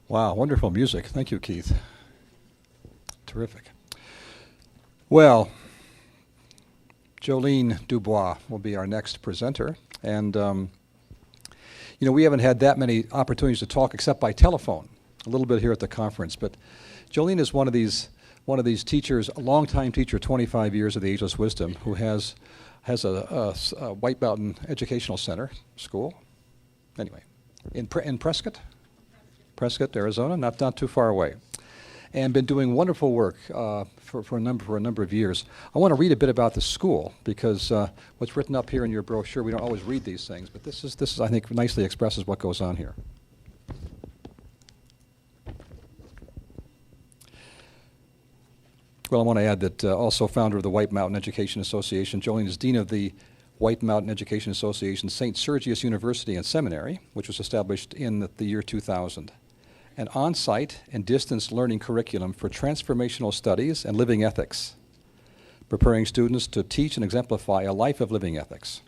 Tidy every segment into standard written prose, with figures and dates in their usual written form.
Wow, wonderful music. Thank you, Keith. Terrific. Well, Joleen DuBois will be our next presenter. And, we haven't had that many opportunities to talk except by telephone, a little bit here at the conference. But Joleen is one of these teachers, a longtime teacher, 25 years of the Ageless Wisdom, who has a White Mountain Educational Center school. Anyway, in Prescott, Arizona, not too far away, and been doing wonderful work for a number of years. I want to read a bit about the school because what's written up here in your brochure, we don't always read these things, but this is I think nicely expresses what goes on here. Well, I want to add that also founder of the White Mountain Education Association, Joleen is dean of the White Mountain Education Association St. Sergius University and Seminary, which was established in the year 2000. An on-site and distance learning curriculum for transformational studies and living ethics, preparing students to teach and exemplify a life of living ethics.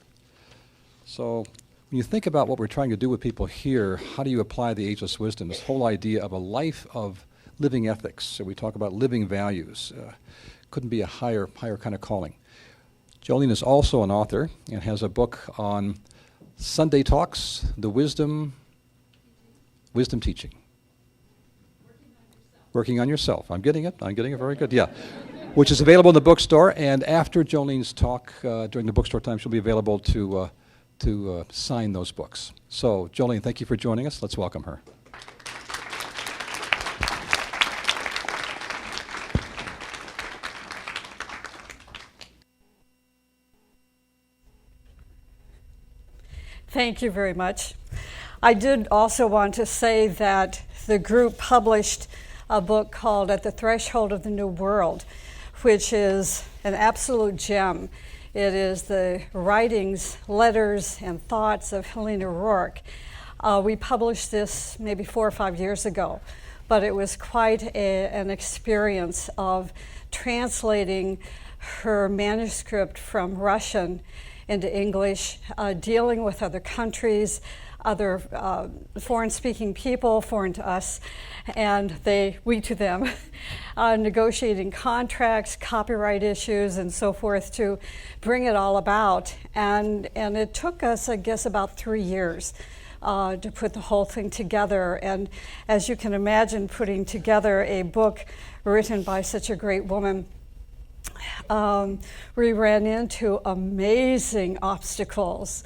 So when you think about what we're trying to do with people here, how do you apply the Ageless Wisdom, this whole idea of a life of living ethics? So we talk about living values. Couldn't be a higher kind of calling. Joleen is also an author and has a book on Sunday Talks, the wisdom teaching. Working on yourself. I'm getting it very good. Yeah. Which is available in the bookstore, and after Joleen's talk during the bookstore time, she'll be available to sign those books. So, Joleen, thank you for joining us. Let's welcome her. Thank you very much. I did also want to say that the group published a book called At the Threshold of the New World, which is an absolute gem. It is the writings, letters, and thoughts of Helena Rourke. We published this maybe 4 or 5 years ago, but it was quite an experience of translating her manuscript from Russian into English, dealing with other countries, other foreign-speaking people, foreign to us, and we to them, negotiating contracts, copyright issues, and so forth to bring it all about. And it took us, I guess, about 3 years to put the whole thing together. And as you can imagine, putting together a book written by such a great woman, we ran into amazing obstacles.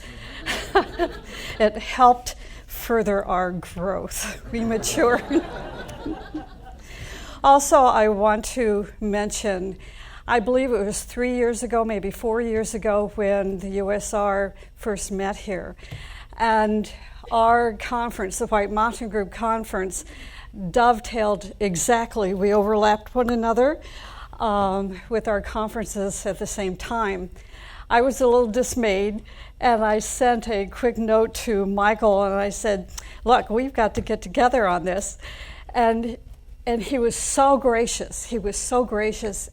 It helped further our growth. We matured. Also, I want to mention, I believe it was 3 years ago, maybe 4 years ago, when the USR first met here. And our conference, the White Mountain Group Conference, dovetailed exactly. We overlapped one another with our conferences at the same time. I was a little dismayed, and I sent a quick note to Michael, and I said, look, we've got to get together on this. And he was so gracious.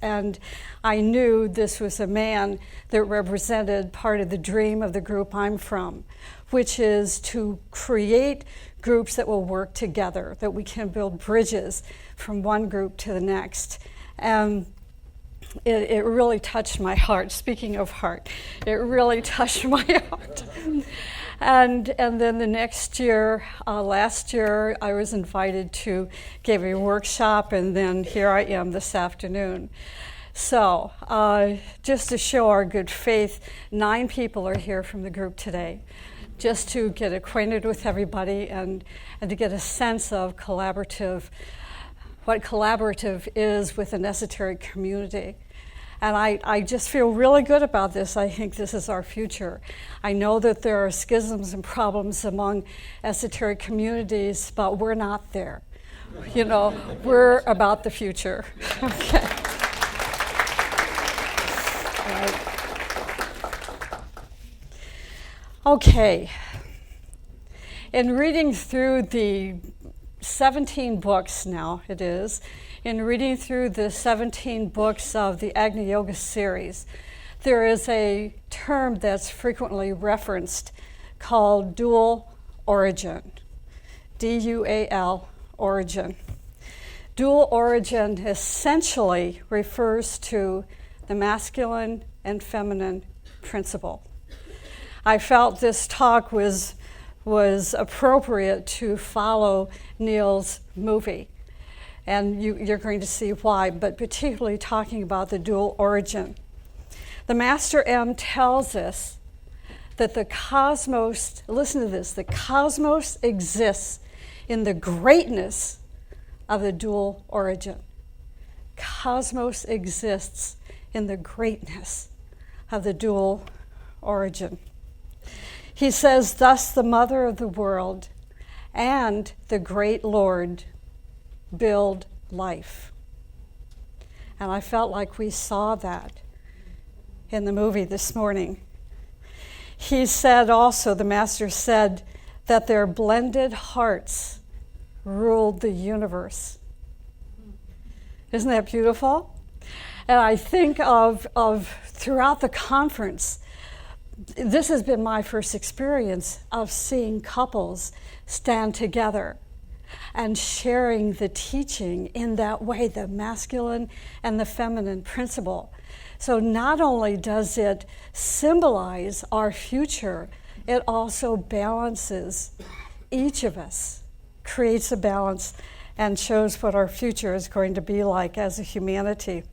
And I knew this was a man that represented part of the dream of the group I'm from, which is to create groups that will work together, that we can build bridges from one group to the next. And it really touched my heart. Speaking of heart, it really touched my heart. And then the next year, last year, I was invited to give a workshop, and then here I am this afternoon. So just to show our good faith, 9 people are here from the group today, just to get acquainted with everybody and to get a sense of what collaborative is with an esoteric community. And I just feel really good about this. I think this is our future. I know that there are schisms and problems among esoteric communities, but we're not there. We're about the future. Okay. All right. Okay. In reading through the 17 books now, in reading through the 17 books of the Agni Yoga series, there is a term that's frequently referenced called dual origin, D-U-A-L origin. Dual origin essentially refers to the masculine and feminine principle. I felt this talk was appropriate to follow Neil's movie, and you're going to see why, but particularly talking about the dual origin. The Master M tells us that the cosmos, listen to this, the cosmos exists in the greatness of the dual origin. Cosmos exists in the greatness of the dual origin. He says, thus the mother of the world and the great Lord build life. And I felt like we saw that in the movie this morning. He said also, the Master said, that their blended hearts ruled the universe. Isn't that beautiful? And I think of throughout the conference, this has been my first experience of seeing couples stand together and sharing the teaching in that way, the masculine and the feminine principle. So not only does it symbolize our future, it also balances each of us, creates a balance, and shows what our future is going to be like as a humanity.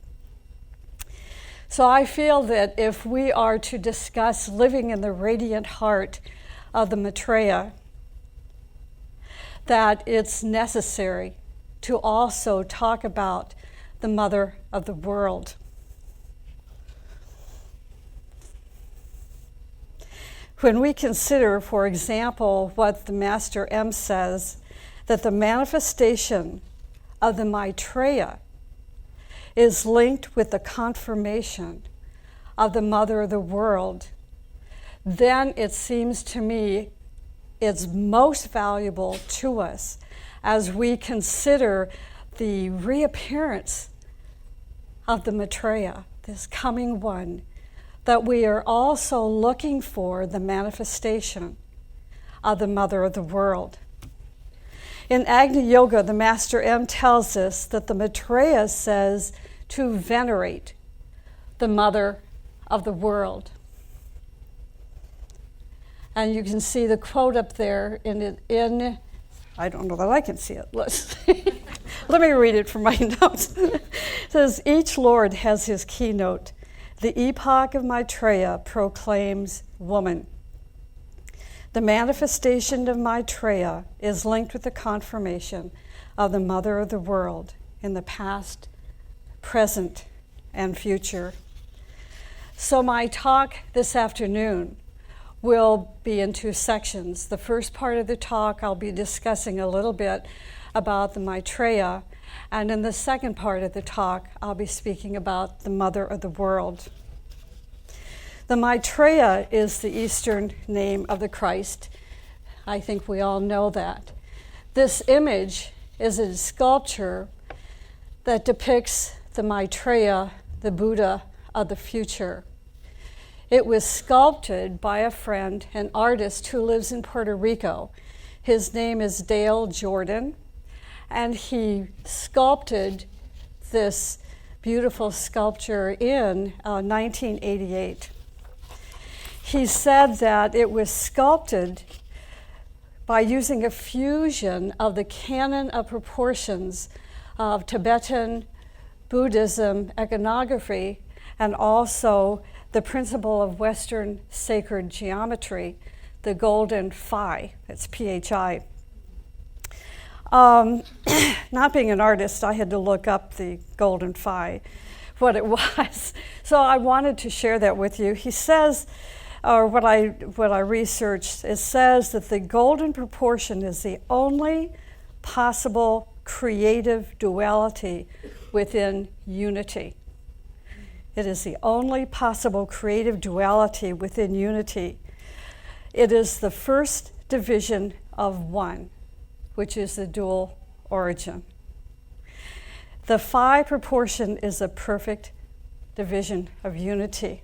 So I feel that if we are to discuss living in the radiant heart of the Maitreya, that it's necessary to also talk about the mother of the world. When we consider, for example, what the Master M says, that the manifestation of the Maitreya is linked with the confirmation of the mother of the world, then it seems to me it's most valuable to us as we consider the reappearance of the Maitreya, this coming one, that we are also looking for the manifestation of the mother of the world. In Agni Yoga, the Master M tells us that the Maitreya says to venerate the mother of the world. And you can see the quote up there in I don't know that I can see it. Let me read it from my notes. It says, each Lord has his keynote. The epoch of Maitreya proclaims woman. The manifestation of Maitreya is linked with the confirmation of the mother of the world in the past, present, and future. So my talk this afternoon will be in two sections. The first part of the talk, I'll be discussing a little bit about the Maitreya, and in the second part of the talk, I'll be speaking about the mother of the world. The Maitreya is the Eastern name of the Christ. I think we all know that. This image is a sculpture that depicts the Maitreya, the Buddha of the future. It was sculpted by a friend, an artist who lives in Puerto Rico. His name is Dale Jordan, and he sculpted this beautiful sculpture in 1988. He said that it was sculpted by using a fusion of the canon of proportions of Tibetan Buddhism iconography and also the principle of Western sacred geometry, the golden phi. It's PHI. Not being an artist, I had to look up the golden phi, what it was. So I wanted to share that with you. He says, or what I researched, it says that the golden proportion is the only possible creative duality within unity. It is the only possible creative duality within unity. It is the first division of one, which is the dual origin. The phi proportion is a perfect division of unity.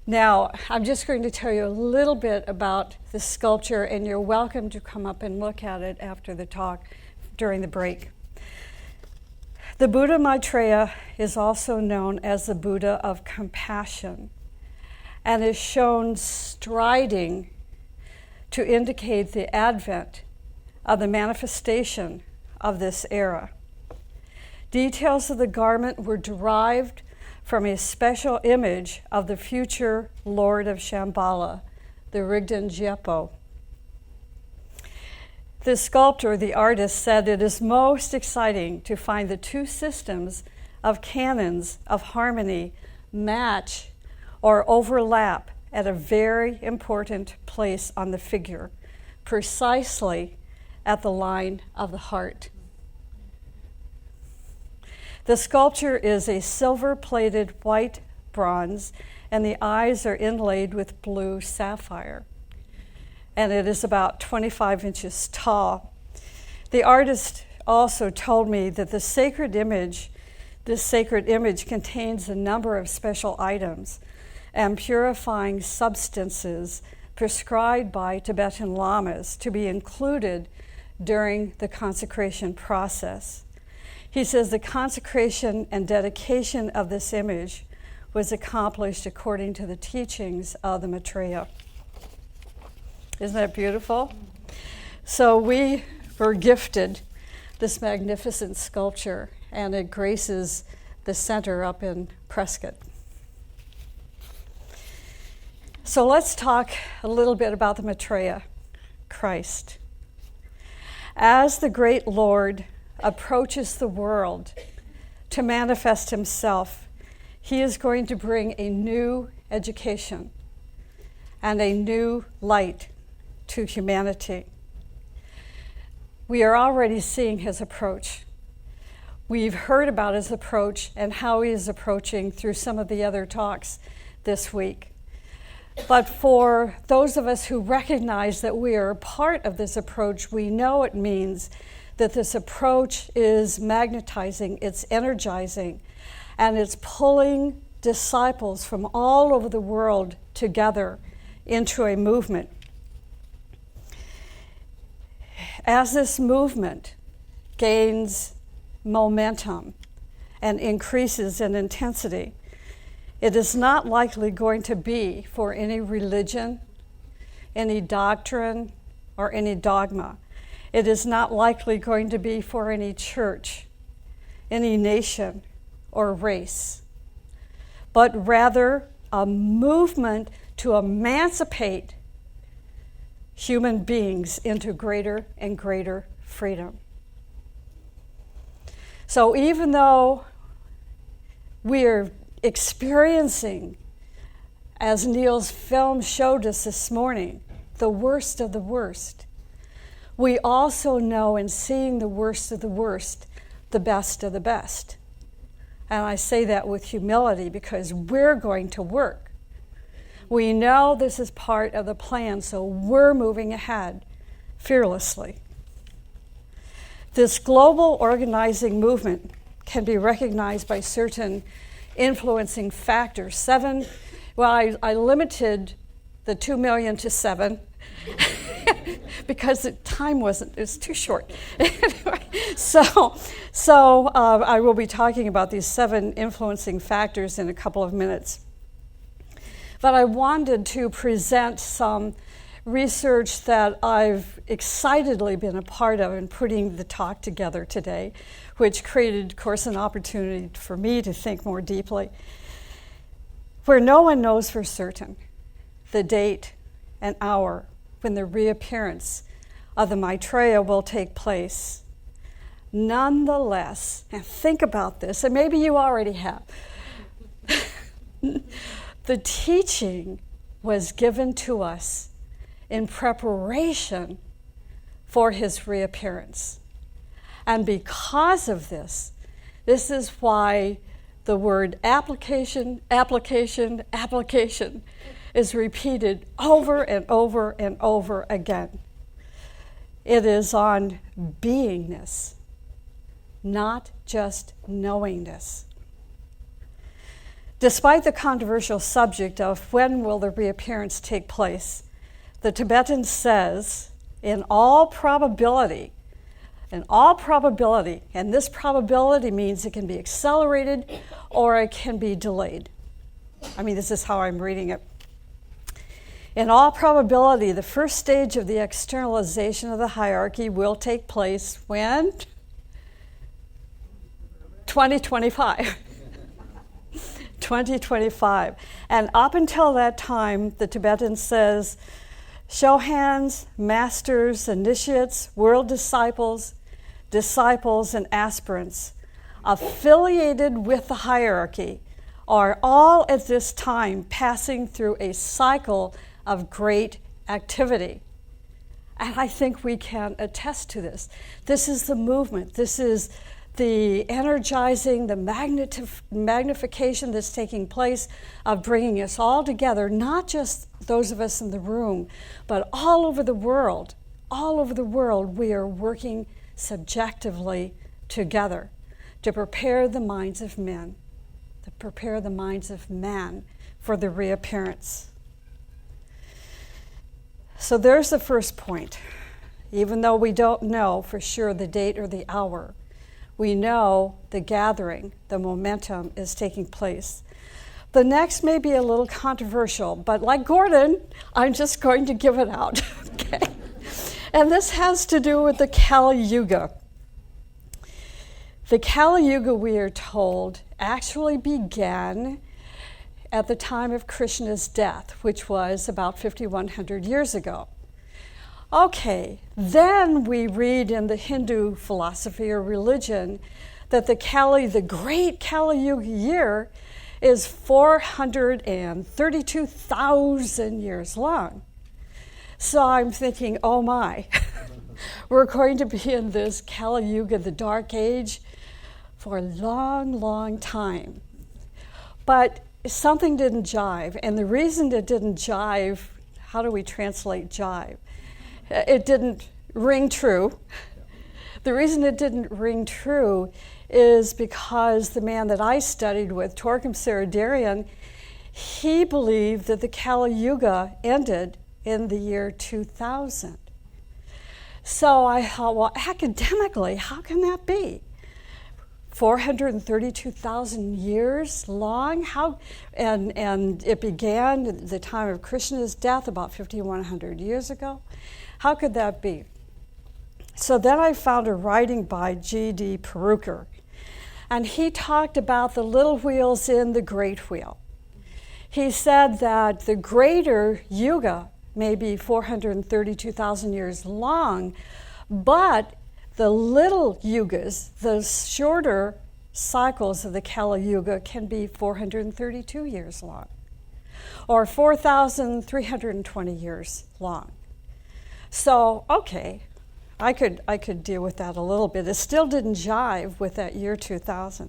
Now, I'm just going to tell you a little bit about the sculpture, and you're welcome to come up and look at it after the talk during the break. The Buddha Maitreya is also known as the Buddha of compassion and is shown striding to indicate the advent of the manifestation of this era. Details of the garment were derived from a special image of the future Lord of Shambhala, the Rigden Jepo. The sculptor, the artist, said it is most exciting to find the two systems of canons of harmony match or overlap at a very important place on the figure, precisely at the line of the heart. The sculpture is a silver-plated white bronze, and the eyes are inlaid with blue sapphire. And it is about 25 inches tall. The artist also told me that this sacred image contains a number of special items and purifying substances prescribed by Tibetan lamas to be included during the consecration process. He says the consecration and dedication of this image was accomplished according to the teachings of the Maitreya. Isn't that beautiful? So we were gifted this magnificent sculpture, and it graces the center up in Prescott. So let's talk a little bit about the Maitreya, Christ. As the great Lord approaches the world to manifest himself, he is going to bring a new education and a new light to humanity. We are already seeing his approach. We've heard about his approach and how he is approaching through some of the other talks this week. But for those of us who recognize that we are a part of this approach, we know it means that this approach is magnetizing, it's energizing, and it's pulling disciples from all over the world together into a movement. As this movement gains momentum and increases in intensity, it is not likely going to be for any religion, any doctrine, or any dogma. It is not likely going to be for any church, any nation, or race, but rather a movement to emancipate human beings into greater and greater freedom. So even though we're experiencing, as Neil's film showed us this morning, the worst of the worst, we also know in seeing the worst of the worst, the best of the best. And I say that with humility because we're going to work. We know this is part of the plan, so we're moving ahead fearlessly. This global organizing movement can be recognized by certain influencing factors. I limited the 2 million to 7 because the time it's too short. So I will be talking about these 7 influencing factors in a couple of minutes. But I wanted to present some research that I've excitedly been a part of in putting the talk together today, which created, of course, an opportunity for me to think more deeply. Where no one knows for certain the date and hour when the reappearance of the Maitreya will take place. Nonetheless, and think about this, and maybe you already have, the teaching was given to us in preparation for his reappearance. And because of this is why the word application is repeated over and over and over again. It is on beingness, not just knowingness. Despite the controversial subject of when will the reappearance take place, the Tibetan says, in all probability, in all probability, and this probability means it can be accelerated or it can be delayed. I mean, this is how I'm reading it. In all probability, the first stage of the externalization of the hierarchy will take place when? 2025. 2025. And up until that time, the Tibetan says, Shohans, masters, initiates, world disciples, and aspirants affiliated with the hierarchy are all at this time passing through a cycle of great activity. And I think we can attest to this. This is the movement. This is the energizing, the magnification that's taking place of bringing us all together, not just those of us in the room, but all over the world. All over the world, we are working subjectively together to prepare the minds of men, to prepare the minds of man for the reappearance. So there's the first point. Even though we don't know for sure the date or the hour, we know the gathering, the momentum is taking place. The next may be a little controversial, but like Gordon, I'm just going to give it out. Okay? And this has to do with the Kali Yuga. The Kali Yuga, we are told, actually began at the time of Krishna's death, which was about 5,100 years ago. Okay, then we read in the Hindu philosophy or religion that the great Kali Yuga year is 432,000 years long. So I'm thinking, oh my, we're going to be in this Kali Yuga, the dark age, for a long, long time. But something didn't jive, and the reason it didn't jive, how do we translate jive? It didn't ring true. The reason it didn't ring true is because the man that I studied with, Torkim Saradarian, he believed that the Kali Yuga ended in the year 2000. So I thought, well, academically, how can that be? 432,000 years long? And it began at the time of Krishna's death about 5,100 years ago. How could that be? So then I found a writing by G.D. Peruker, and he talked about the little wheels in the great wheel. He said that the greater yuga may be 432,000 years long, but the little yugas, the shorter cycles of the Kali Yuga, can be 432 years long, or 4,320 years long. So, okay, I could deal with that a little bit. It still didn't jive with that year 2000.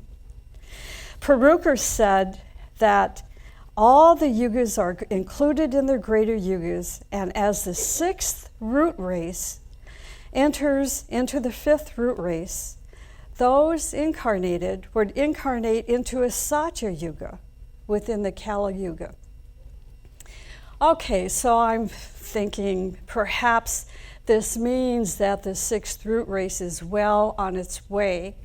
Peruker said that all the yugas are included in the greater yugas, and as the sixth root race enters into the fifth root race, those incarnated would incarnate into a Satya Yuga within the Kali Yuga. Okay, so I'm thinking perhaps this means that the sixth root race is well on its way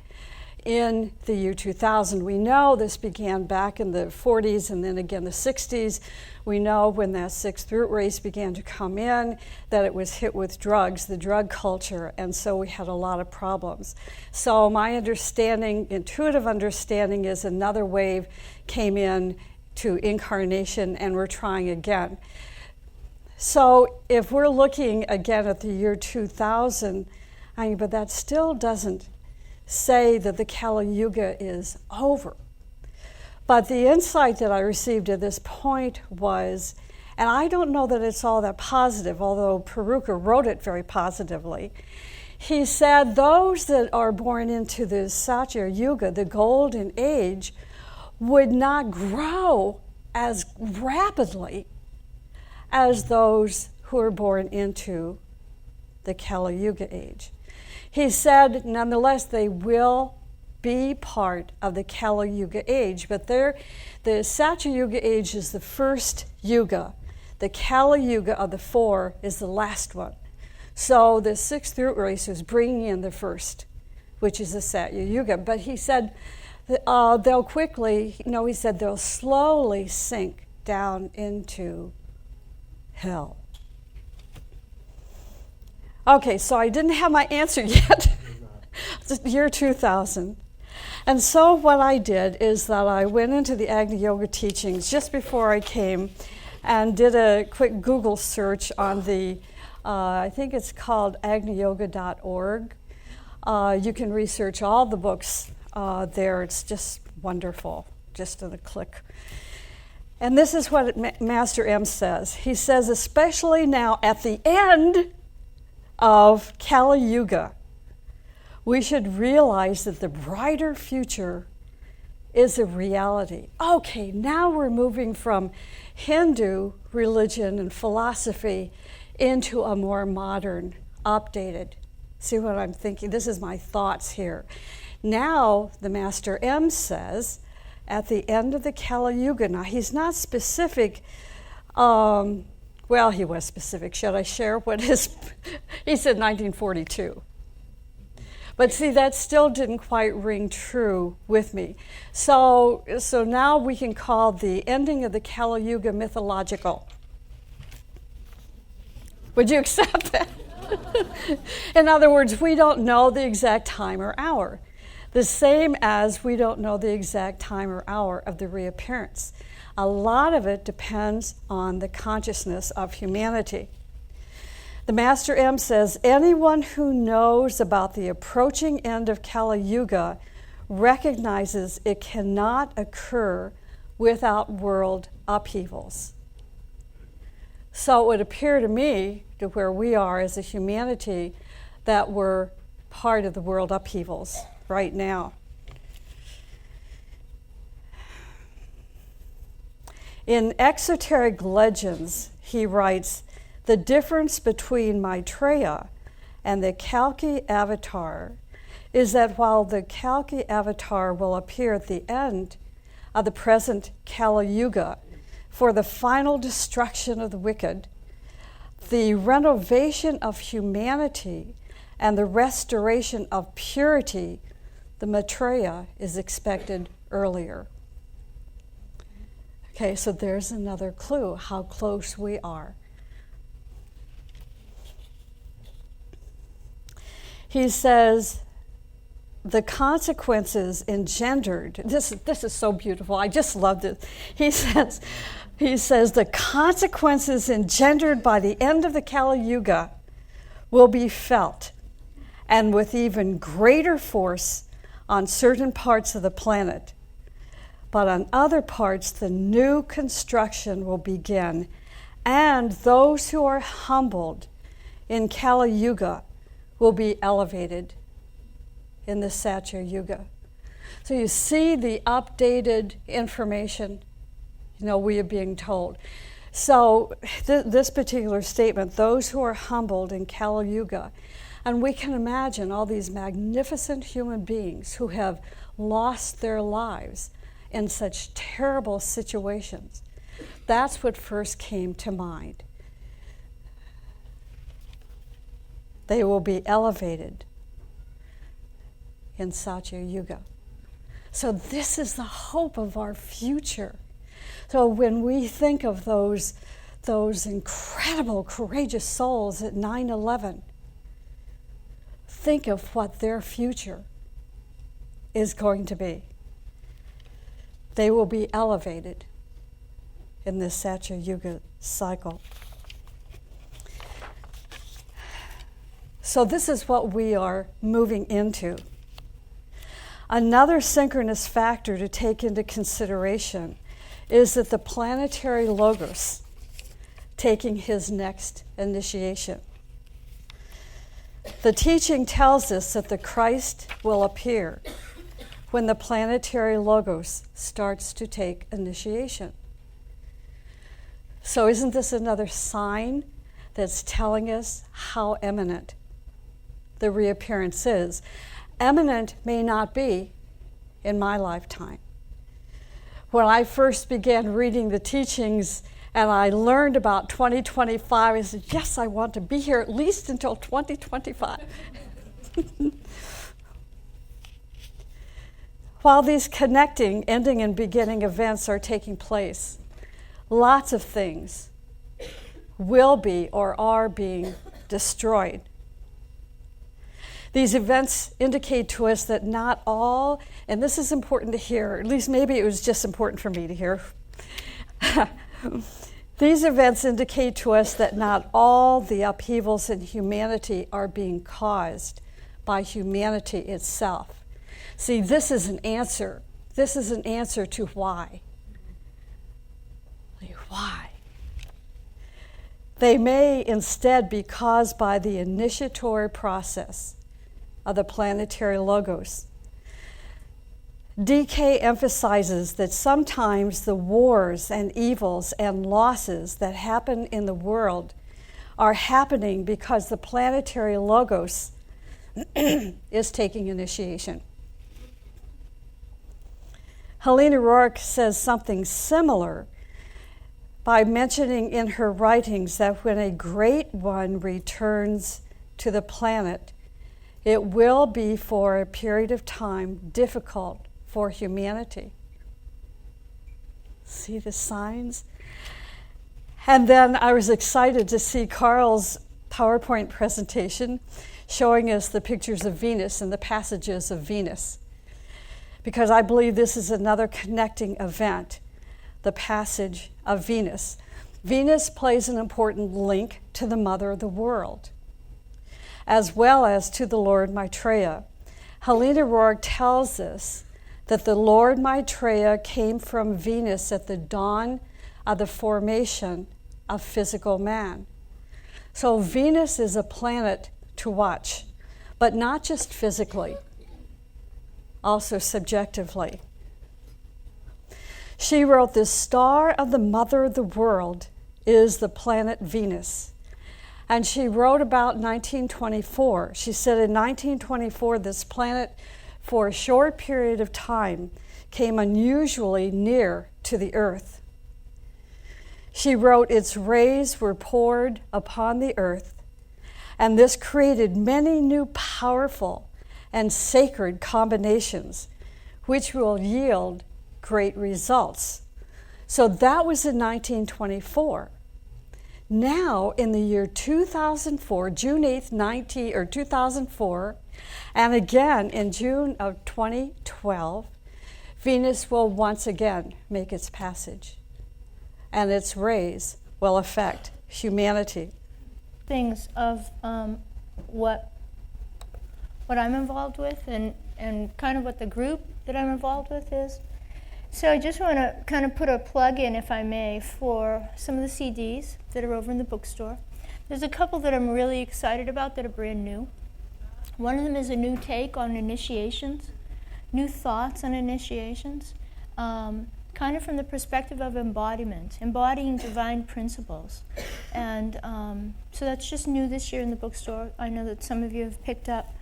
in the year 2000. We know this began back in the 40s and then again the 60s. We know when that sixth root race began to come in that it was hit with drugs, the drug culture, and so we had a lot of problems. So my understanding, intuitive understanding, is another wave came in to incarnation and we're trying again. So if we're looking again at the year 2000, but that still doesn't say that the Kali Yuga is over. But the insight that I received at this point was, and I don't know that it's all that positive, although Peruker wrote it very positively. He said those that are born into the Satya Yuga, the golden age, would not grow as rapidly as those who are born into the Kali Yuga age. He said, nonetheless, they will be part of the Kali Yuga age, but the Satya Yuga age is the first yuga. The Kali Yuga of the four is the last one. So the sixth root race is bringing in the first, which is the Satya Yuga. But he said they'll quickly, he said they'll slowly sink down into hell. Okay, so I didn't have my answer yet. It's the year 2000. And so what I did is that I went into the Agni Yoga teachings just before I came and did a quick Google search on the, I think it's called agniyoga.org. You can research all the books there. It's just wonderful, just in a click. And this is what Master M says. He says, especially now at the end of Kali Yuga, we should realize that the brighter future is a reality. Okay, now we're moving from Hindu religion and philosophy into a more modern, updated. See what I'm thinking? This is my thoughts here. Now, the Master M says, at the end of the Kali Yuga, now he's not specific, well, he was specific. Should I share what his, he said 1942. But see, that still didn't quite ring true with me. So now we can call the ending of the Kali Yuga mythological. Would you accept that? In other words, we don't know the exact time or hour. The same as we don't know the exact time or hour of the reappearance. A lot of it depends on the consciousness of humanity. The Master M says, anyone who knows about the approaching end of Kali Yuga recognizes it cannot occur without world upheavals. So it would appear to me, to where we are as a humanity, that we're part of the world upheavals right now. In Exoteric Legends, he writes, the difference between Maitreya and the Kalki avatar is that while the Kalki avatar will appear at the end of the present Kali Yuga for the final destruction of the wicked, the renovation of humanity and the restoration of purity, the Maitreya is expected earlier. Okay, so there's another clue how close we are. He says, the consequences engendered, this is so beautiful, I just loved it. He says, the consequences engendered by the end of the Kali Yuga will be felt, and with even greater force on certain parts of the planet. But on other parts, the new construction will begin, and those who are humbled in Kali Yuga will be elevated in the Satya Yuga. So you see the updated information, we are being told. So this particular statement, those who are humbled in Kali Yuga, and we can imagine all these magnificent human beings who have lost their lives in such terrible situations. That's what first came to mind. They will be elevated in Satya Yuga. So this is the hope of our future. So when we think of those incredible, courageous souls at 9/11, think of what their future is going to be. They will be elevated in this Satya Yuga cycle. So this is what we are moving into. Another synchronous factor to take into consideration is that the planetary logos taking his next initiation. The teaching tells us that the Christ will appear when the planetary logos starts to take initiation. So isn't this another sign that's telling us how imminent the reappearance is? Imminent may not be in my lifetime. When I first began reading the teachings And I learned about 2025. I said, yes, I want to be here at least until 2025. While these connecting, ending, and beginning events are taking place, lots of things will be or are being destroyed. These events indicate to us that not all, and this is important to hear, at least maybe it was just important for me to hear. These events indicate to us that not all the upheavals in humanity are being caused by humanity itself. See, this is an answer. This is an answer to why. Why? They may instead be caused by the initiatory process of the planetary logos. DK emphasizes that sometimes the wars and evils and losses that happen in the world are happening because the planetary logos is taking initiation. Helena Rourke says something similar by mentioning in her writings that when a great one returns to the planet, it will be for a period of time difficult for humanity. See the signs? And then I was excited to see Carl's PowerPoint presentation showing us the pictures of Venus and the passages of Venus, because I believe this is another connecting event, the passage of Venus. Venus plays an important link to the Mother of the World, as well as to the Lord Maitreya. Helena Rourke tells us that the Lord Maitreya came from Venus at the dawn of the formation of physical man. So Venus is a planet to watch, but not just physically, also subjectively. She wrote, "The star of the Mother of the World is the planet Venus." And she wrote about 1924. She said in 1924, this planet, for a short period of time, came unusually near to the Earth. She wrote, "Its rays were poured upon the Earth, and this created many new powerful and sacred combinations, which will yield great results." So that was in 1924. Now, in the year 2004, June 8th, 2004, and again in June of 2012, Venus will once again make its passage, and its rays will affect humanity. Things of what I'm involved with and kind of what the group that I'm involved with is. So I just want to kind of put a plug in, if I may, for some of the CDs that are over in the bookstore. There's a couple that I'm really excited about that are brand new. One of them is a new take on initiations, new thoughts on initiations, kind of from the perspective of embodiment, embodying divine principles. And so that's just new this year in the bookstore. I know that some of you have picked up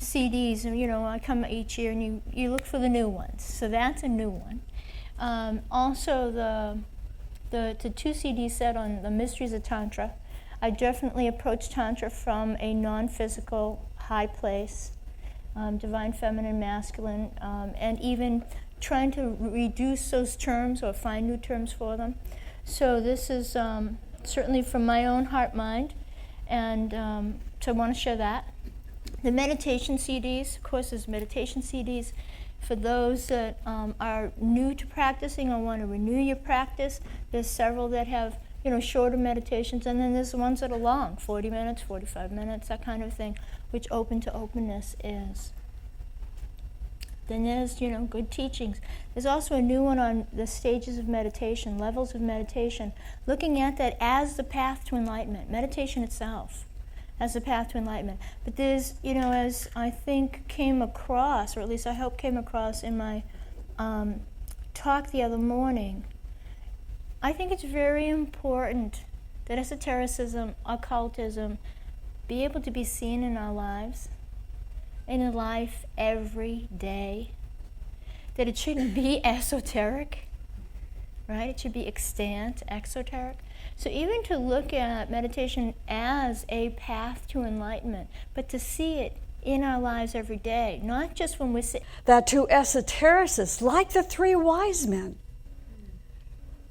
CDs, and I come each year and you look for the new ones. So that's a new one. Also the 2 CD set on the mysteries of Tantra. I definitely approach Tantra from a non-physical high place, divine feminine, masculine, and even trying to reduce those terms or find new terms for them. So this is certainly from my own heart mind, and so I want to share that. The meditation CDs, of course, there's meditation CDs for those that are new to practicing or want to renew your practice. There's several that have, shorter meditations, and then there's the ones that are long, 40 minutes, 45 minutes, that kind of thing, which Open to Openness is. Then there's, good teachings. There's also a new one on the stages of meditation, levels of meditation, looking at that as the path to enlightenment, meditation itself as the path to enlightenment. But there's, as I think came across, or at least I hope came across in my talk the other morning, I think it's very important that esotericism, occultism, be able to be seen in our lives, in life every day. That it shouldn't be esoteric, right? It should be extant, exoteric. So even to look at meditation as a path to enlightenment, but to see it in our lives every day, not just when we sit. That to esotericists, like the three wise men,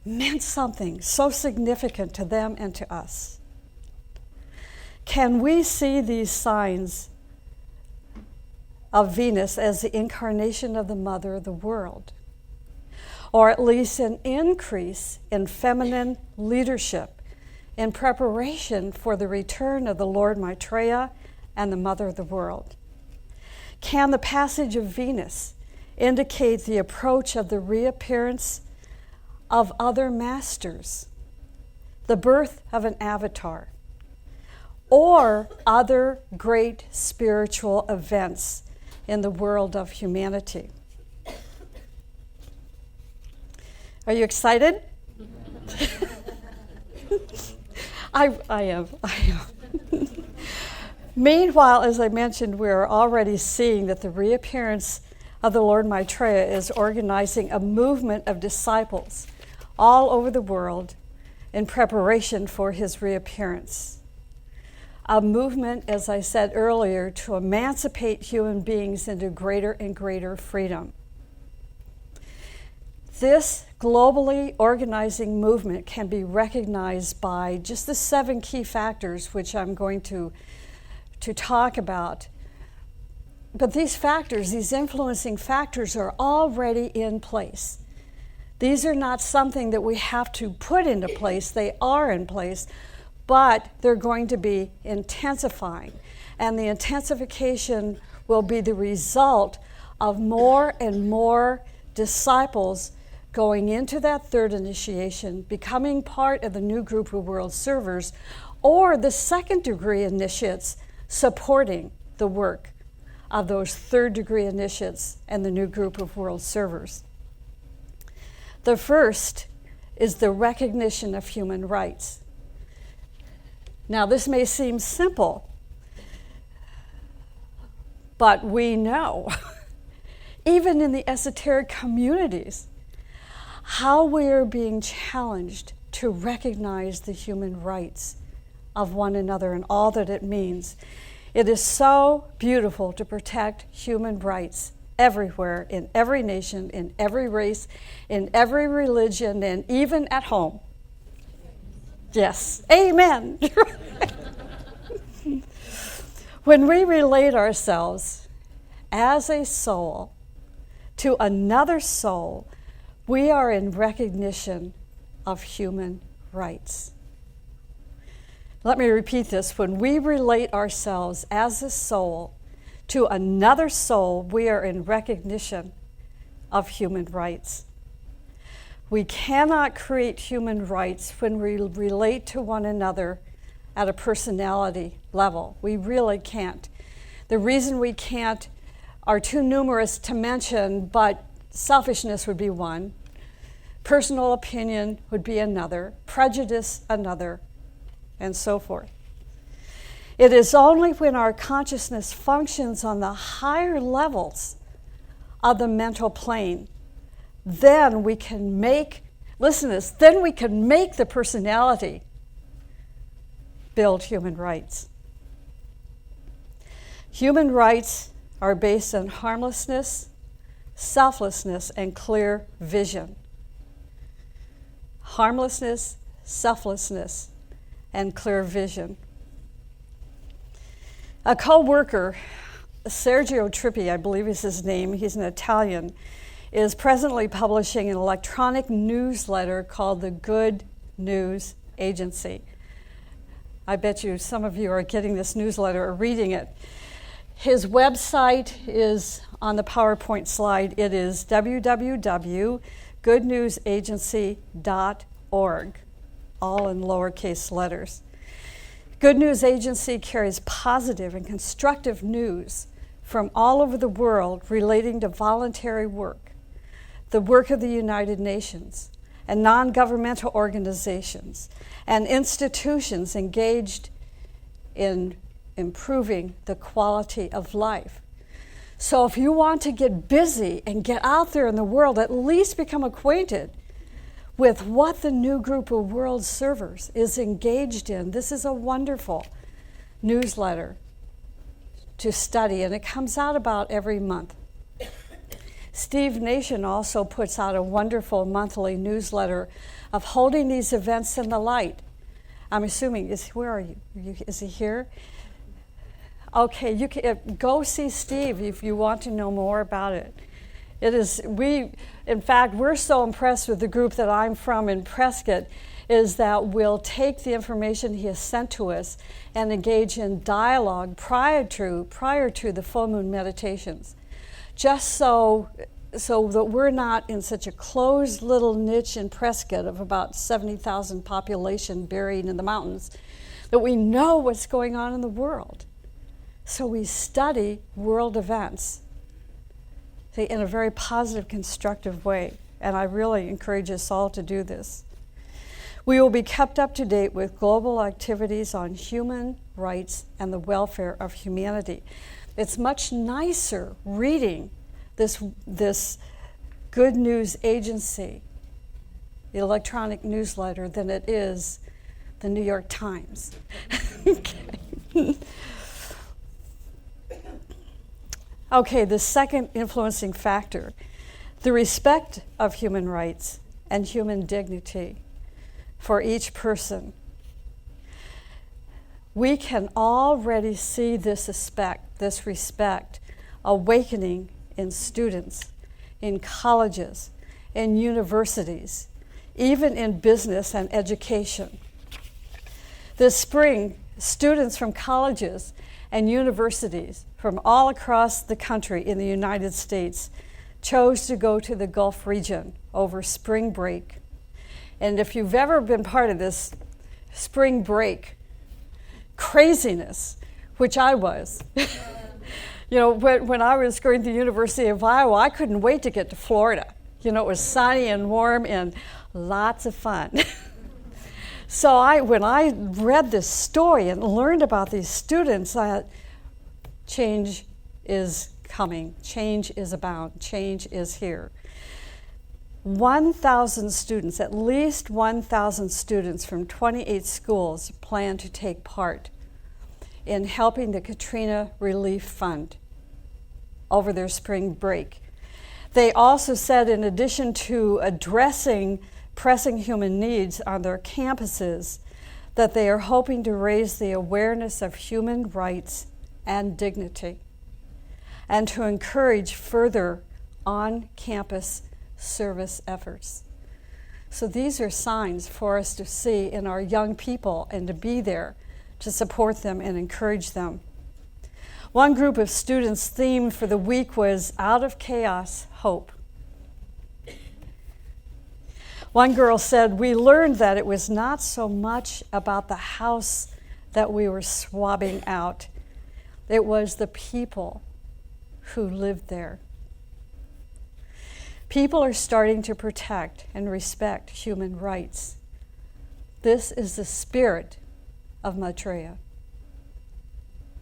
meant something so significant to them and to us. Can we see these signs of Venus as the incarnation of the mother of the world? Or at least an increase in feminine leadership in preparation for the return of the Lord Maitreya and the mother of the world? Can the passage of Venus indicate the approach of the reappearance of other masters, the birth of an avatar, or other great spiritual events in the world of humanity? Are you excited? I am. Meanwhile, as I mentioned, we're already seeing that the reappearance of the Lord Maitreya is organizing a movement of disciples all over the world in preparation for his reappearance. A movement, as I said earlier, to emancipate human beings into greater and greater freedom. This globally organizing movement can be recognized by just the 7 key factors, which I'm going to talk about. But these factors, these influencing factors, are already in place. These are not something that we have to put into place. They are in place, but they're going to be intensifying. And the intensification will be the result of more and more disciples going into that third initiation, becoming part of the new group of world servers, or the second degree initiates supporting the work of those third degree initiates and the new group of world servers. The first is the recognition of human rights. Now, this may seem simple, but we know, even in the esoteric communities, how we are being challenged to recognize the human rights of one another and all that it means. It is so beautiful to protect human rights everywhere, in every nation, in every race, in every religion, and even at home. Yes, amen. When we relate ourselves as a soul to another soul, we are in recognition of human rights. Let me repeat this. When we relate ourselves as a soul to another soul, we are in recognition of human rights. We cannot create human rights when we relate to one another at a personality level. We really can't. The reason we can't are too numerous to mention, but selfishness would be one, personal opinion would be another, prejudice another, and so forth. It is only when our consciousness functions on the higher levels of the mental plane, then we can make, listen to this, then we can make the personality build human rights. Human rights are based on harmlessness, selflessness, and clear vision. Harmlessness, selflessness, and clear vision. A co-worker, Sergio Trippi, I believe is his name, he's an Italian, is presently publishing an electronic newsletter called the Good News Agency. I bet you some of you are getting this newsletter or reading it. His website is on the PowerPoint slide. It is www.goodnewsagency.org, all in lowercase letters. Good News Agency carries positive and constructive news from all over the world relating to voluntary work, the work of the United Nations, and non-governmental organizations, and institutions engaged in improving the quality of life. So if you want to get busy and get out there in the world, at least become acquainted with what the new group of world servers is engaged in. This is a wonderful newsletter to study, and it comes out about every month. Steve Nation also puts out a wonderful monthly newsletter of holding these events in the light. I'm assuming, where are you? Is he here? Okay, you can go see Steve if you want to know more about it. In fact, we're so impressed with the group that I'm from in Prescott, is that we'll take the information he has sent to us and engage in dialogue prior to the full moon meditations, just so that we're not in such a closed little niche in Prescott of about 70,000 population buried in the mountains, that we know what's going on in the world. So we study world events in a very positive, constructive way. And I really encourage us all to do this. We will be kept up to date with global activities on human rights and the welfare of humanity. It's much nicer reading this Good News Agency, the electronic newsletter, than it is the New York Times. Okay, the second influencing factor, the respect of human rights and human dignity for each person. We can already see this respect awakening in students, in colleges, in universities, even in business and education. This spring, students from colleges and universities from all across the country in the United States chose to go to the Gulf region over spring break. And if you've ever been part of this spring break craziness, which I was, when I was going to the University of Iowa, I couldn't wait to get to Florida. It was sunny and warm and lots of fun. So when I read this story and learned about these students, I thought, change is coming, change is abound, change is here. 1,000 students, at least 1,000 students from 28 schools plan to take part in helping the Katrina Relief Fund over their spring break. They also said, in addition to addressing pressing human needs on their campuses, that they are hoping to raise the awareness of human rights and dignity, and to encourage further on-campus service efforts. So these are signs for us to see in our young people and to be there to support them and encourage them. One group of students' theme for the week was Out of Chaos, Hope. One girl said, we learned that it was not so much about the house that we were swabbing out. It was the people who lived there. People are starting to protect and respect human rights. This is the spirit of Maitreya.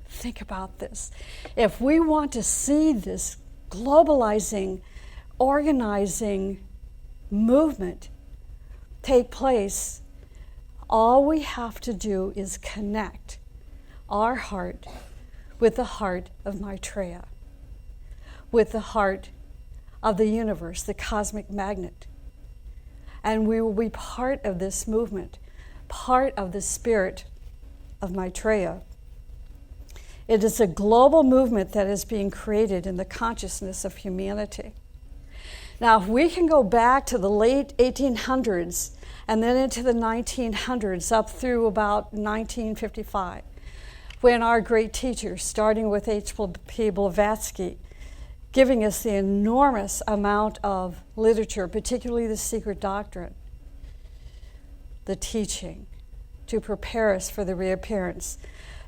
Think about this. If we want to see this globalizing, organizing movement take place, all we have to do is connect our heart with the heart of Maitreya, with the heart of the universe, the cosmic magnet. And we will be part of this movement, part of the spirit of Maitreya. It is a global movement that is being created in the consciousness of humanity. Now, if we can go back to the late 1800s and then into the 1900s up through about 1955, when our great teachers, starting with H.P. Blavatsky, giving us the enormous amount of literature, particularly the Secret Doctrine, the teaching, to prepare us for the reappearance.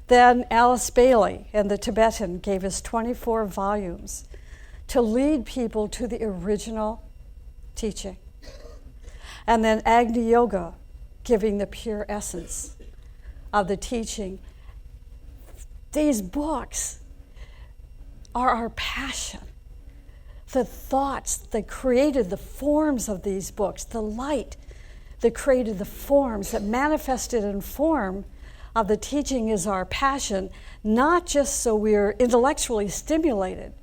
Then Alice Bailey and the Tibetan gave us 24 volumes to lead people to the original teaching. And then Agni Yoga, giving the pure essence of the teaching. These books are our passion. The thoughts that created the forms of these books, the light that created the forms, that manifested in form of the teaching is our passion, not just so we're intellectually stimulated,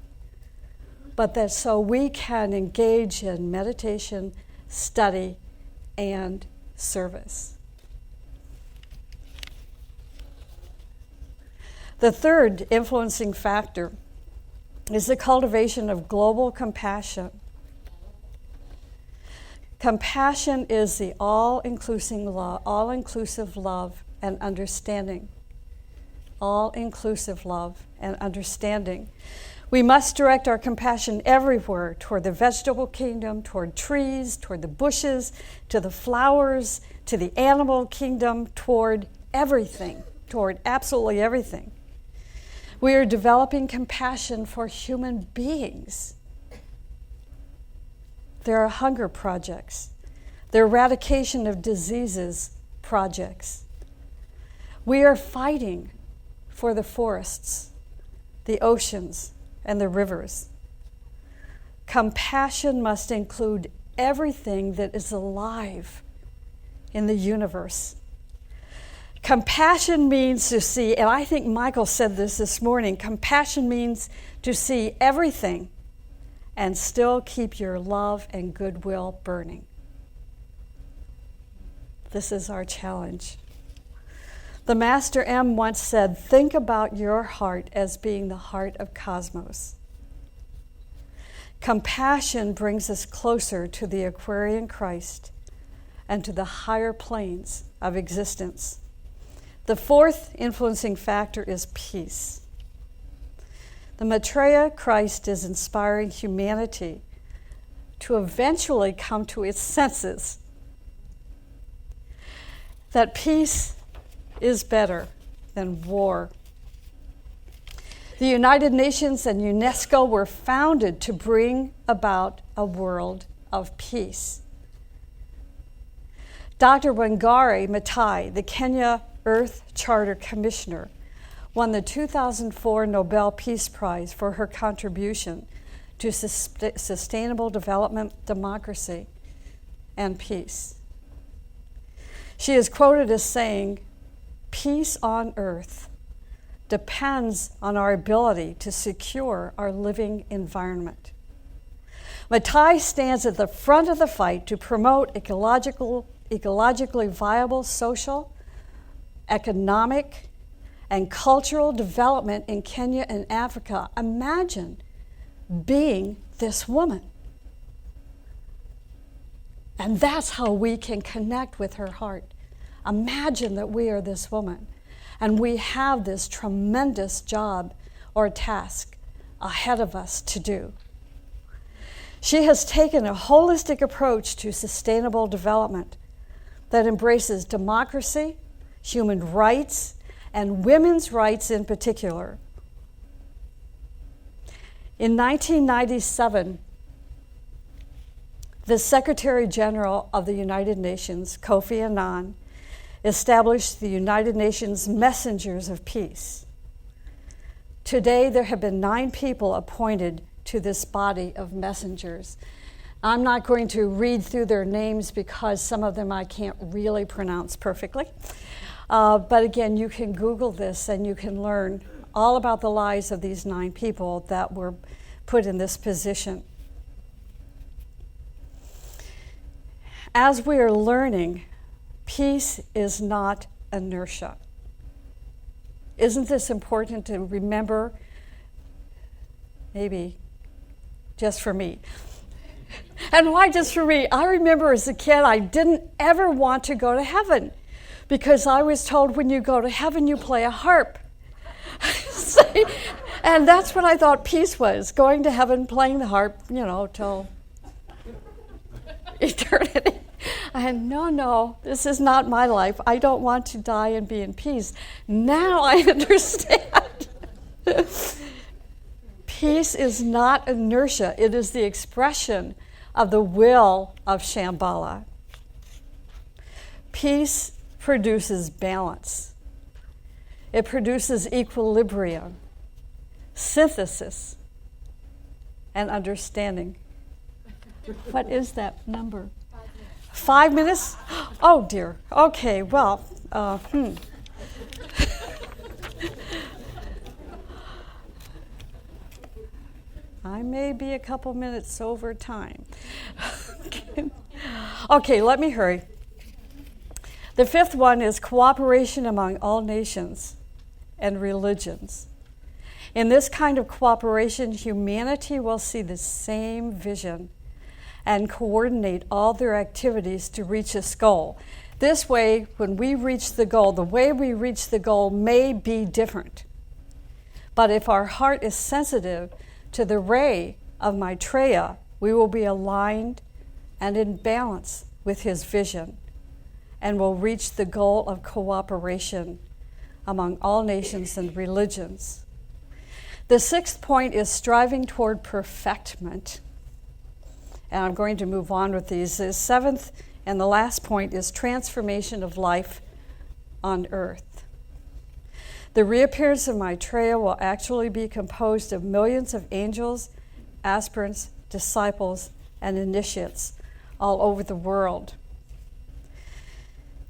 but that so we can engage in meditation, study, and service. The third influencing factor is the cultivation of global compassion. Compassion is the all-inclusive love and understanding. All-inclusive love and understanding. We must direct our compassion everywhere, toward the vegetable kingdom, toward trees, toward the bushes, to the flowers, to the animal kingdom, toward everything, toward absolutely everything. We are developing compassion for human beings. There are hunger projects. There are eradication of diseases projects. We are fighting for the forests, the oceans, and the rivers. Compassion must include everything that is alive in the universe. Compassion means to see, and I think Michael said this morning, compassion means to see everything and still keep your love and goodwill burning. This is our challenge. The Master M once said, think about your heart as being the heart of cosmos. Compassion brings us closer to the Aquarian Christ and to the higher planes of existence. The fourth influencing factor is peace. The Maitreya Christ is inspiring humanity to eventually come to its senses that peace is better than war. The United Nations and UNESCO were founded to bring about a world of peace. Dr. Wangari Maathai, the Kenya Earth Charter Commissioner, won the 2004 Nobel Peace Prize for her contribution to sustainable development, democracy, and peace. She is quoted as saying, "Peace on earth depends on our ability to secure our living environment." Maathai stands at the front of the fight to promote ecologically viable social, economic, and cultural development in Kenya and Africa. Imagine being this woman. And that's how we can connect with her heart. Imagine that we are this woman, and we have this tremendous job or task ahead of us to do. She has taken a holistic approach to sustainable development that embraces democracy, human rights, and women's rights in particular. In 1997, the Secretary General of the United Nations, Kofi Annan, established the United Nations Messengers of Peace. Today, there have been 9 people appointed to this body of messengers. I'm not going to read through their names because some of them I can't really pronounce perfectly. But again, you can Google this and you can learn all about the lives of these 9 people that were put in this position. As we are learning, peace is not inertia. Isn't this important to remember? Maybe just for me. And why just for me? I remember as a kid, I didn't ever want to go to heaven because I was told when you go to heaven, you play a harp. See? And that's what I thought peace was, going to heaven, playing the harp, till eternity. And no, this is not my life. I don't want to die and be in peace. Now I understand. Peace is not inertia. It is the expression of the will of Shambhala. Peace produces balance. It produces equilibrium, synthesis, and understanding. What is that number? 5 minutes? Oh dear. Okay, well, I may be a couple minutes over time. Okay, let me hurry. The fifth one is cooperation among all nations and religions. In this kind of cooperation, humanity will see the same vision and coordinate all their activities to reach this goal. This way, when we reach the goal, the way we reach the goal may be different. But if our heart is sensitive to the ray of Maitreya, we will be aligned and in balance with his vision, and will reach the goal of cooperation among all nations and religions. The sixth point is striving toward perfectment. And I'm going to move on with these. The seventh and the last point is transformation of life on earth. The reappearance of Maitreya will actually be composed of millions of angels, aspirants, disciples, and initiates all over the world.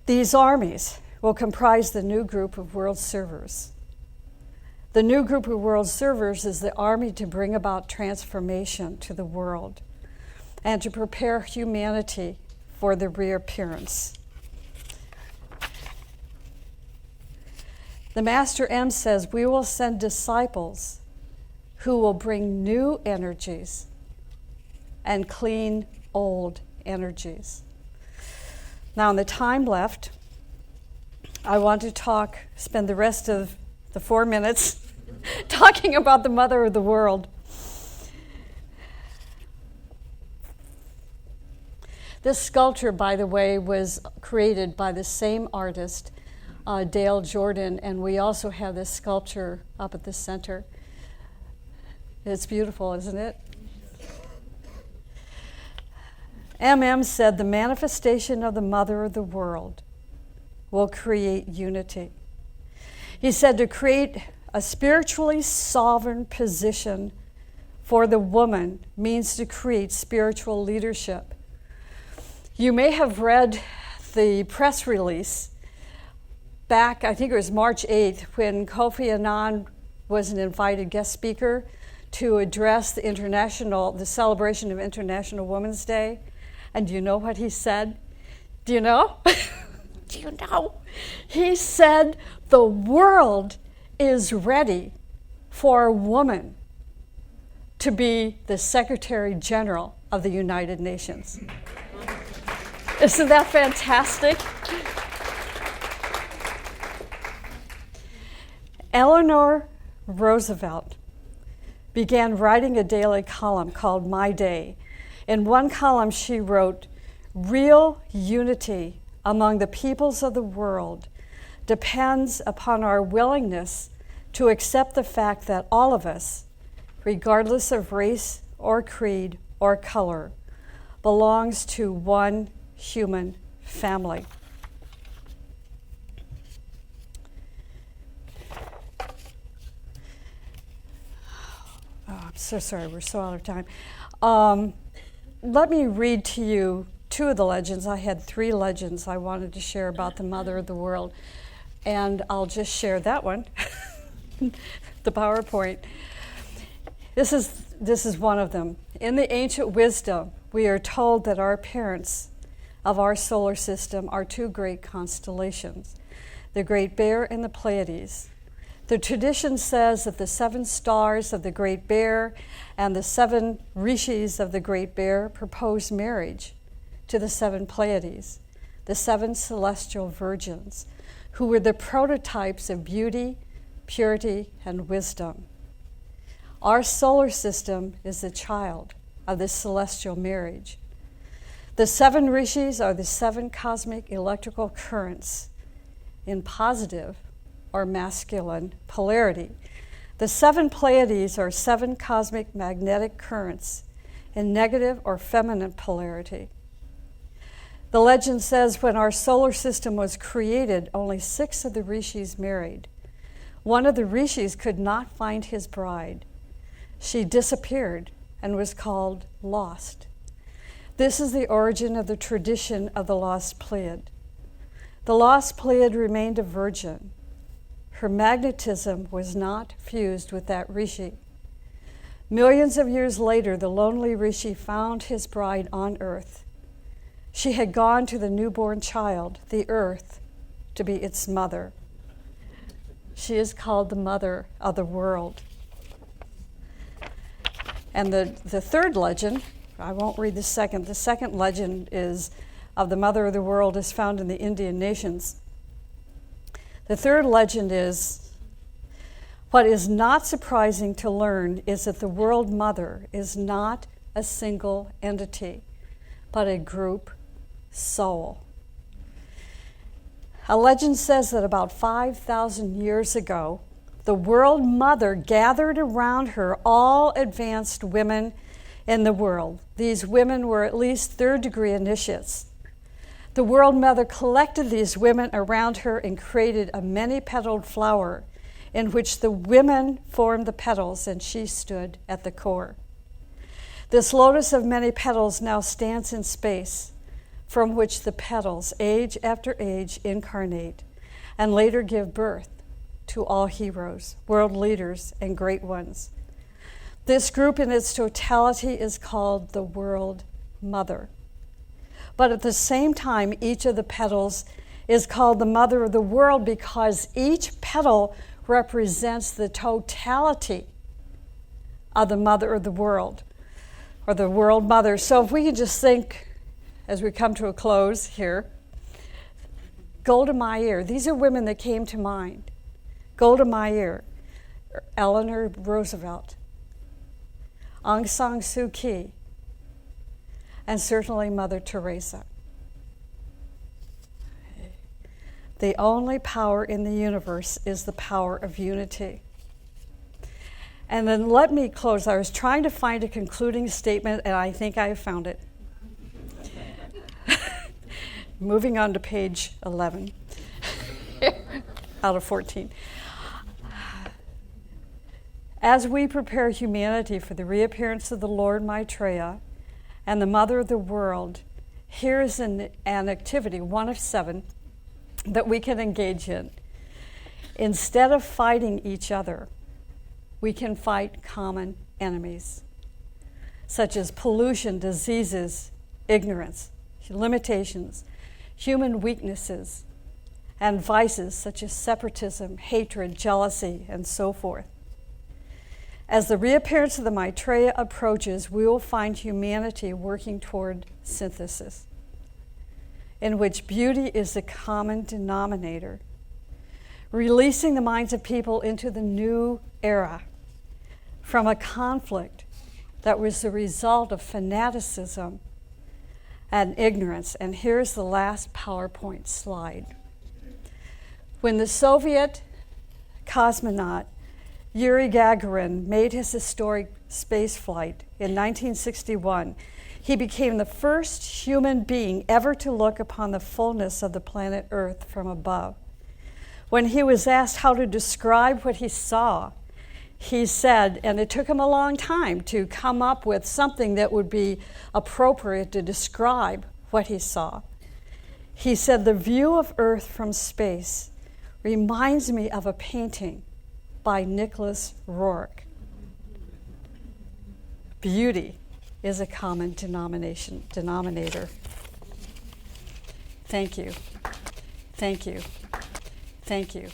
These armies will comprise the new group of world servers. The new group of world servers is the army to bring about transformation to the world and to prepare humanity for the reappearance. The Master M says, we will send disciples who will bring new energies and clean old energies. Now, in the time left, I want to spend the rest of the 4 minutes talking about the mother of the world. This sculpture, by the way, was created by the same artist, Dale Jordan, and we also have this sculpture up at the center. It's beautiful, isn't it? MM said, the manifestation of the mother of the world will create unity. He said to create a spiritually sovereign position for the woman means to create spiritual leadership. You may have read the press release back, I think it was March 8th, when Kofi Annan was an invited guest speaker to address the celebration of International Women's Day. And do you know what he said? Do you know? Do you know? He said the world is ready for a woman to be the Secretary General of the United Nations. Isn't that fantastic? Eleanor Roosevelt began writing a daily column called My Day. In one column, she wrote, real unity among the peoples of the world depends upon our willingness to accept the fact that all of us, regardless of race or creed or color, belongs to one human family. Oh, I'm so sorry, we're so out of time. Let me read to you two of the legends. I had 3 legends I wanted to share about the mother of the world, and I'll just share that one, the PowerPoint. This is one of them. In the ancient wisdom, we are told that our parents of our solar system are 2 great constellations, the Great Bear and the Pleiades. The tradition says that the 7 stars of the Great Bear and the 7 rishis of the Great Bear proposed marriage to the 7 Pleiades, the 7 celestial virgins, who were the prototypes of beauty, purity, and wisdom. Our solar system is the child of this celestial marriage. The 7 rishis are the 7 cosmic electrical currents in positive or masculine polarity. The 7 Pleiades are 7 cosmic magnetic currents in negative or feminine polarity. The legend says when our solar system was created, only 6 of the rishis married. One of the rishis could not find his bride. She disappeared and was called lost. This is the origin of the tradition of the lost Pleiad. The lost Pleiad remained a virgin. Her magnetism was not fused with that rishi. Millions of years later, the lonely rishi found his bride on earth. She had gone to the newborn child, the earth, to be its mother. She is called the mother of the world. And the third legend, I won't read the second. The second legend is of the mother of the world is found in the Indian nations. The third legend is, what is not surprising to learn is that the world mother is not a single entity, but a group soul. A legend says that about 5,000 years ago, the world mother gathered around her all advanced women in the world. These women were at least third-degree initiates. The world mother collected these women around her and created a many-petaled flower in which the women formed the petals and she stood at the core. This lotus of many petals now stands in space, from which the petals, age after age, incarnate and later give birth to all heroes, world leaders, and great ones. This group in its totality is called the World Mother. But at the same time, each of the petals is called the Mother of the World because each petal represents the totality of the Mother of the World, or the World Mother. So if we can just think, as we come to a close here, Golda Meir, these are women that came to mind. Golda Meir, Eleanor Roosevelt, Aung San Suu Kyi, and certainly Mother Teresa. The only power in the universe is the power of unity. And then let me close. I was trying to find a concluding statement, and I think I have found it. Moving on to page 11 out of 14. As we prepare humanity for the reappearance of the Lord Maitreya and the Mother of the World, here is an activity, one of 7, that we can engage in. Instead of fighting each other, we can fight common enemies, such as pollution, diseases, ignorance, limitations, human weaknesses, and vices such as separatism, hatred, jealousy, and so forth. As the reappearance of the Maitreya approaches, we will find humanity working toward synthesis, in which beauty is the common denominator, releasing the minds of people into the new era from a conflict that was the result of fanaticism and ignorance. And here's the last PowerPoint slide. When the Soviet cosmonaut Yuri Gagarin made his historic space flight in 1961, he became the first human being ever to look upon the fullness of the planet Earth from above. When he was asked how to describe what he saw, he said, and it took him a long time to come up with something that would be appropriate to describe what he saw. He said, "The view of Earth from space reminds me of a painting by Nicholas Rourke. Beauty is a common denominator." Thank you. Thank you. Thank you.